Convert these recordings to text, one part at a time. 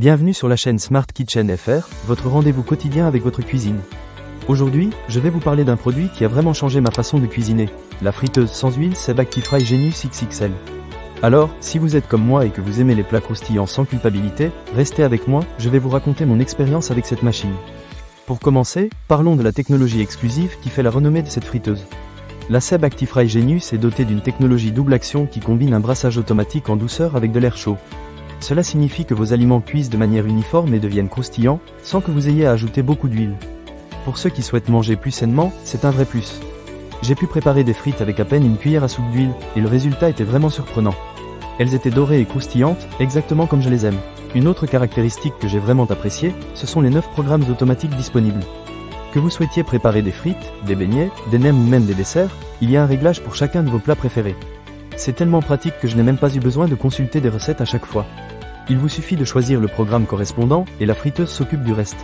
Bienvenue sur la chaîne Smart Kitchen FR, votre rendez-vous quotidien avec votre cuisine. Aujourd'hui, je vais vous parler d'un produit qui a vraiment changé ma façon de cuisiner, la friteuse sans huile Seb ActiFry Genius XXL. Alors, si vous êtes comme moi et que vous aimez les plats croustillants sans culpabilité, restez avec moi, je vais vous raconter mon expérience avec cette machine. Pour commencer, parlons de la technologie exclusive qui fait la renommée de cette friteuse. La Seb ActiFry Genius est dotée d'une technologie double action qui combine un brassage automatique en douceur avec de l'air chaud. Cela signifie que vos aliments cuisent de manière uniforme et deviennent croustillants, sans que vous ayez à ajouter beaucoup d'huile. Pour ceux qui souhaitent manger plus sainement, c'est un vrai plus. J'ai pu préparer des frites avec à peine une cuillère à soupe d'huile, et le résultat était vraiment surprenant. Elles étaient dorées et croustillantes, exactement comme je les aime. Une autre caractéristique que j'ai vraiment appréciée, ce sont les 9 programmes automatiques disponibles. Que vous souhaitiez préparer des frites, des beignets, des nems ou même des desserts, il y a un réglage pour chacun de vos plats préférés. C'est tellement pratique que je n'ai même pas eu besoin de consulter des recettes à chaque fois. Il vous suffit de choisir le programme correspondant, et la friteuse s'occupe du reste.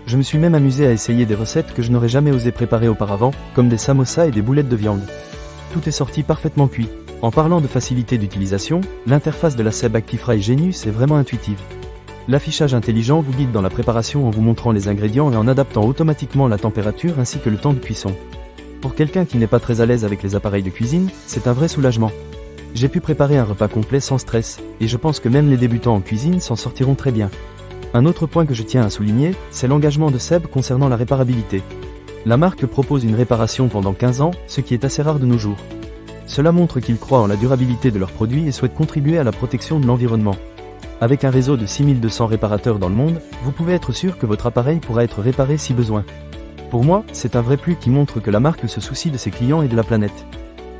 Je me suis même amusé à essayer des recettes que je n'aurais jamais osé préparer auparavant, comme des samosas et des boulettes de viande. Tout est sorti parfaitement cuit. En parlant de facilité d'utilisation, l'interface de la Seb ActiFry Genius est vraiment intuitive. L'affichage intelligent vous guide dans la préparation en vous montrant les ingrédients et en adaptant automatiquement la température ainsi que le temps de cuisson. Pour quelqu'un qui n'est pas très à l'aise avec les appareils de cuisine, c'est un vrai soulagement. J'ai pu préparer un repas complet sans stress, et je pense que même les débutants en cuisine s'en sortiront très bien. Un autre point que je tiens à souligner, c'est l'engagement de Seb concernant la réparabilité. La marque propose une réparation pendant 15 ans, ce qui est assez rare de nos jours. Cela montre qu'ils croient en la durabilité de leurs produits et souhaitent contribuer à la protection de l'environnement. Avec un réseau de 6200 réparateurs dans le monde, vous pouvez être sûr que votre appareil pourra être réparé si besoin. Pour moi, c'est un vrai plus qui montre que la marque se soucie de ses clients et de la planète.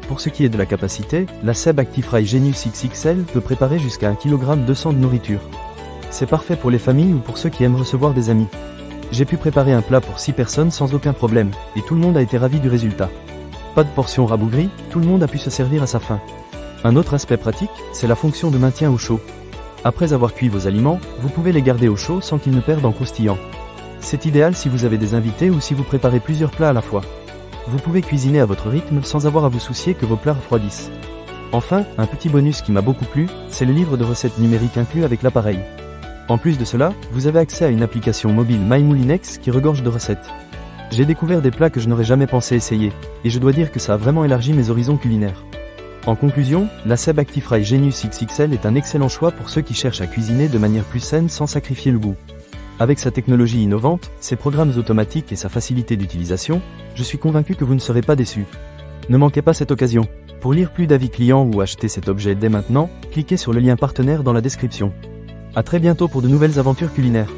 Pour ce qui est de la capacité, la Seb ActiFry Genius XXL peut préparer jusqu'à 1,2 kg de nourriture. C'est parfait pour les familles ou pour ceux qui aiment recevoir des amis. J'ai pu préparer un plat pour 6 personnes sans aucun problème, et tout le monde a été ravi du résultat. Pas de portions rabougries, tout le monde a pu se servir à sa faim. Un autre aspect pratique, c'est la fonction de maintien au chaud. Après avoir cuit vos aliments, vous pouvez les garder au chaud sans qu'ils ne perdent en croustillant. C'est idéal si vous avez des invités ou si vous préparez plusieurs plats à la fois. Vous pouvez cuisiner à votre rythme sans avoir à vous soucier que vos plats refroidissent. Enfin, un petit bonus qui m'a beaucoup plu, c'est le livre de recettes numérique inclus avec l'appareil. En plus de cela, vous avez accès à une application mobile MyMoulinex qui regorge de recettes. J'ai découvert des plats que je n'aurais jamais pensé essayer, et je dois dire que ça a vraiment élargi mes horizons culinaires. En conclusion, la Seb ActiFry Genius XXL est un excellent choix pour ceux qui cherchent à cuisiner de manière plus saine sans sacrifier le goût. Avec sa technologie innovante, ses programmes automatiques et sa facilité d'utilisation, je suis convaincu que vous ne serez pas déçus. Ne manquez pas cette occasion. Pour lire plus d'avis clients ou acheter cet objet dès maintenant, cliquez sur le lien partenaire dans la description. À très bientôt pour de nouvelles aventures culinaires.